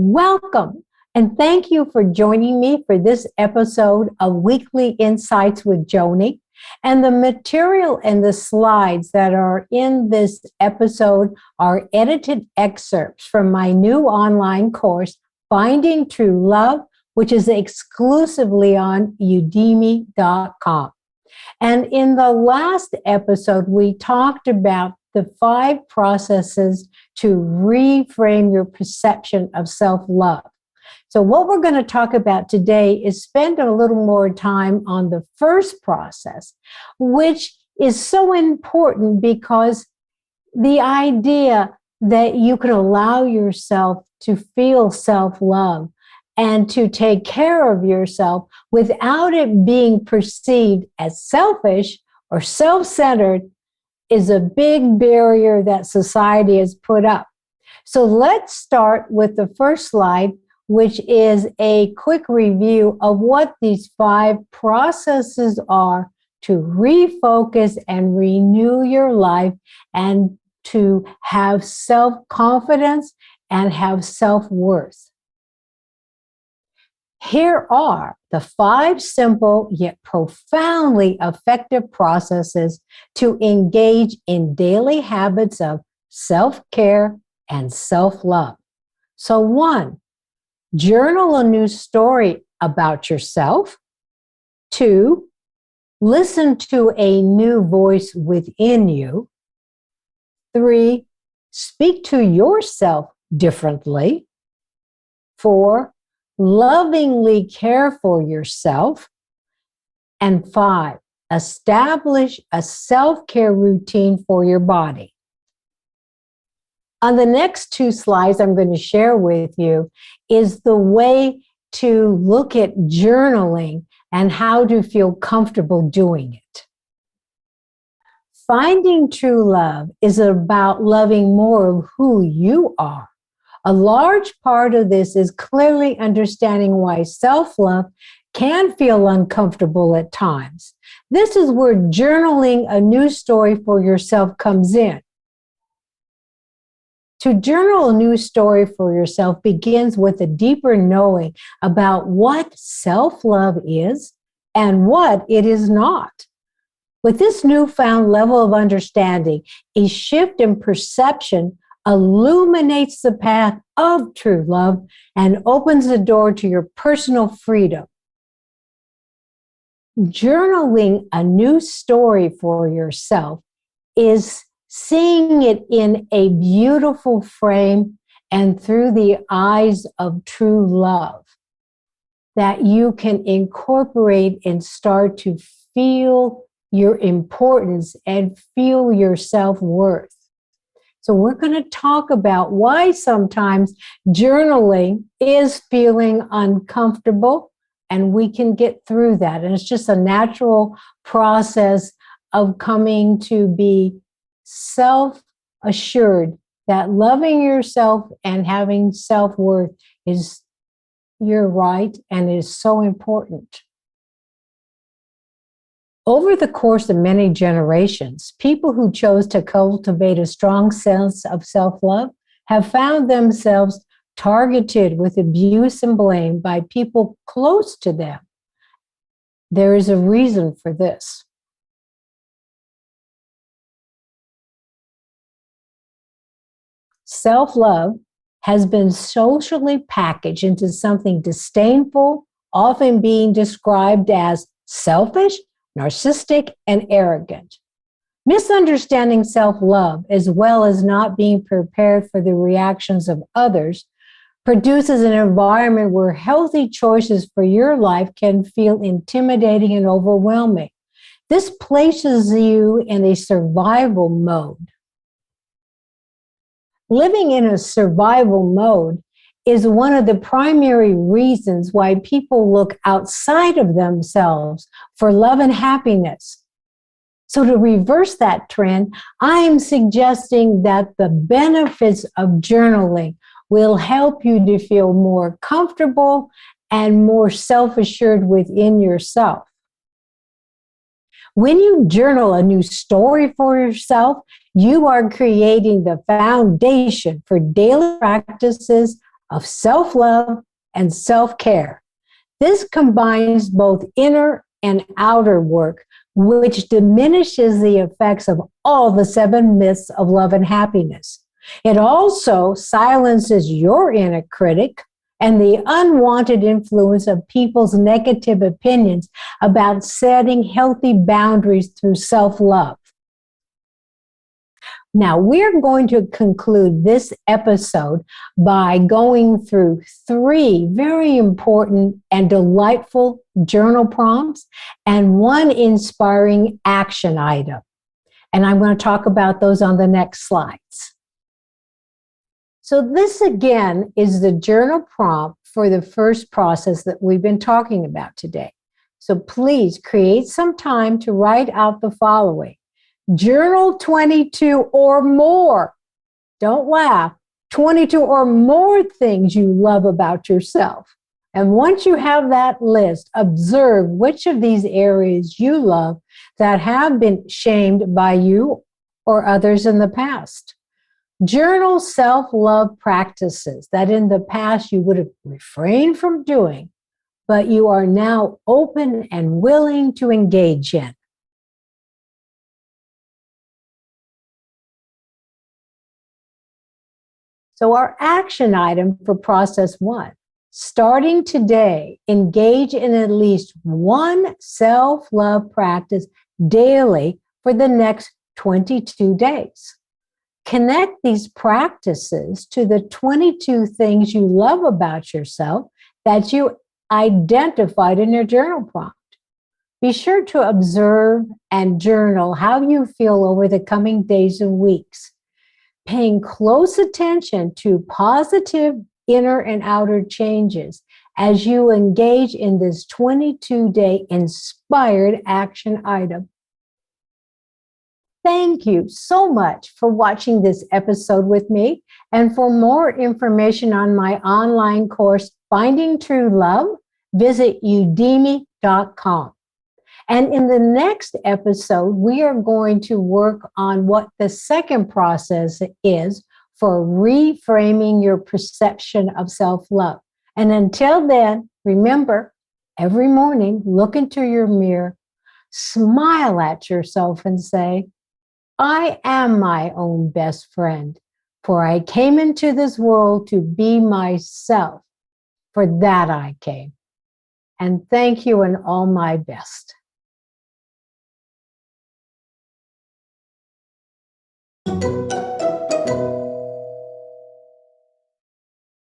Welcome, and thank you for joining me for this episode of Weekly Insights with Joanie. And the material and the slides that are in this episode are edited excerpts from my new online course, Finding True Love, which is exclusively on udemy.com. And in the last episode, we talked about the 5 processes to reframe your perception of self-love. So what we're going to talk about today is spend a little more time on the first process, which is so important because the idea that you can allow yourself to feel self-love and to take care of yourself without it being perceived as selfish or self-centered is a big barrier that society has put up. So let's start with the first slide, which is a quick review of what these 5 processes are to refocus and renew your life and to have self-confidence and have self-worth. Here are the 5 simple yet profoundly effective processes to engage in daily habits of self-care and self-love. So 1, journal a new story about yourself. 2, listen to a new voice within you. 3, speak to yourself differently. 4, lovingly care for yourself. And 5, establish a self-care routine for your body. On the next 2 slides I'm going to share with you is the way to look at journaling and how to feel comfortable doing it. Finding true love is about loving more of who you are. A large part of this is clearly understanding why self-love can feel uncomfortable at times. This is where journaling a new story for yourself comes in. To journal a new story for yourself begins with a deeper knowing about what self-love is and what it is not. With this newfound level of understanding, a shift in perception illuminates the path of true love and opens the door to your personal freedom. Journaling a new story for yourself is seeing it in a beautiful frame and through the eyes of true love that you can incorporate and start to feel your importance and feel your self-worth. So we're going to talk about why sometimes journaling is feeling uncomfortable, and we can get through that. And it's just a natural process of coming to be self-assured that loving yourself and having self-worth is your right and is so important. Over the course of many generations, people who chose to cultivate a strong sense of self-love have found themselves targeted with abuse and blame by people close to them. There is a reason for this. Self-love has been socially packaged into something disdainful, often being described as selfish, narcissistic, and arrogant. Misunderstanding self-love, as well as not being prepared for the reactions of others, produces an environment where healthy choices for your life can feel intimidating and overwhelming. This places you in a survival mode. Living in a survival mode is one of the primary reasons why people look outside of themselves for love and happiness. So to reverse that trend, I am suggesting that the benefits of journaling will help you to feel more comfortable and more self-assured within yourself. When you journal a new story for yourself, you are creating the foundation for daily practices of self-love and self-care. This combines both inner and outer work, which diminishes the effects of all the 7 myths of love and happiness. It also silences your inner critic and the unwanted influence of people's negative opinions about setting healthy boundaries through self-love. Now, we're going to conclude this episode by going through 3 very important and delightful journal prompts and 1 inspiring action item. And I'm going to talk about those on the next slides. So this, again, is the journal prompt for the first process that we've been talking about today. So please create some time to write out the following. Journal 22 or more. Don't laugh. 22 or more things you love about yourself. And once you have that list, observe which of these areas you love that have been shamed by you or others in the past. Journal self-love practices that in the past you would have refrained from doing, but you are now open and willing to engage in. So our action item for process 1, starting today, engage in at least 1 self-love practice daily for the next 22 days. Connect these practices to the 22 things you love about yourself that you identified in your journal prompt. Be sure to observe and journal how you feel over the coming days and weeks, paying close attention to positive inner and outer changes as you engage in this 22-day inspired action item. Thank you so much for watching this episode with me. And for more information on my online course, Finding True Love, visit udemy.com. And in the next episode, we are going to work on what the second process is for reframing your perception of self-love. And until then, remember, every morning, look into your mirror, smile at yourself and say, I am my own best friend, for I came into this world to be myself. For that I came. And thank you and all my best.